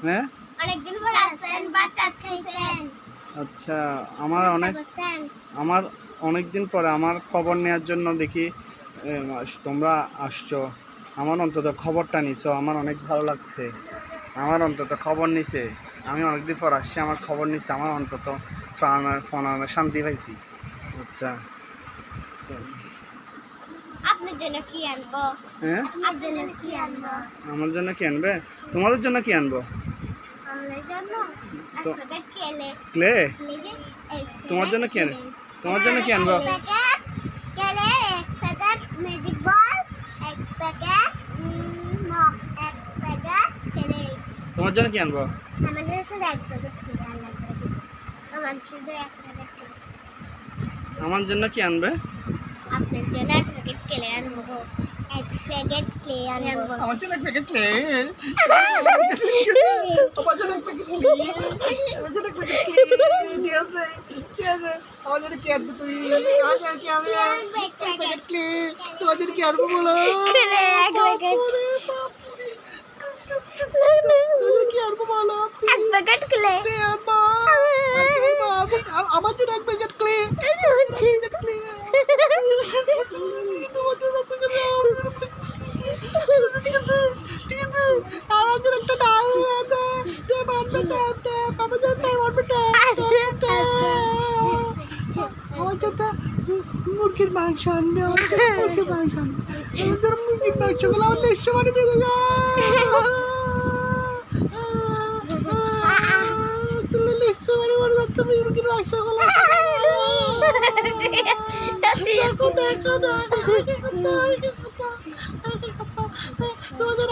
হ্যাঁ অনেকদিন পর আসেন, ভাত টাত খাইছেন? আচ্ছা, আমার অনেকদিন পরে আমার খবর নেওয়ার জন্য দেখি তোমরা আসছো। আমার অন্তত খবরটা নিছো, আমার অনেক ভালো লাগছে। আমার অন্তত খবর নিছে, আমি অনেকদিন পর আসছি, আমার খবর নিছে, আমার অন্তত ফোনে শান্তি পাইছি। আচ্ছা, আপনার জন্য কি আনবো? হ্যাঁ আপনার জন্য কি আনবো? আমার জন্য কি আনবে? তোমাদের জন্য কি আনবো? আমার জন্য এক প্যাকেট কেলে। ক্লে? এক তোমার জন্য কি আনবে? তোমার জন্য কি আনবো? প্যাকেট কেলে, এক প্যাকেট ম্যাজিক বল, এক প্যাকেট এক প্যাকেট কেলে। তোমার জন্য কি আনবো? আমাদের শুধু এক প্যাকেট কেলে আনলাম। আমার শুধু এক প্যাকেট কেলে। আমার জন্য কি আনবে? আপনার জন্য এক প্যাকেট কেলে আনবো। এক প্যাকেট ক্লে আনবো। আমার জন্য এক প্যাকেট ক্লে। আমার জন্য এক প্যাকেট ক্লে। আমার জন্য এক প্যাকেট ক্লে। ঠিক আছে, ঠিক আছে। আমার জন্য কি আনবে তুমি? আমার জন্য কি আনবে? এক প্যাকেট ক্লে। তোমার জন্য কি আনবো বলো? ক্লে এক প্যাকেট। কি আনবো বলো? এক প্যাকেট ক্লে। আমার জন্য এক প্যাকেট ক্লে। মুরগির মাংস আনবে, মুরগির মাংস আনবে, মুরগির মাংস গুলো আমার লিস্ট মানে বেড়ে যায়। লিস্ট মানে মরে যাচ্ছে মুরগির মাংস গুলো। দেখো দেখো দেখো তোমাদের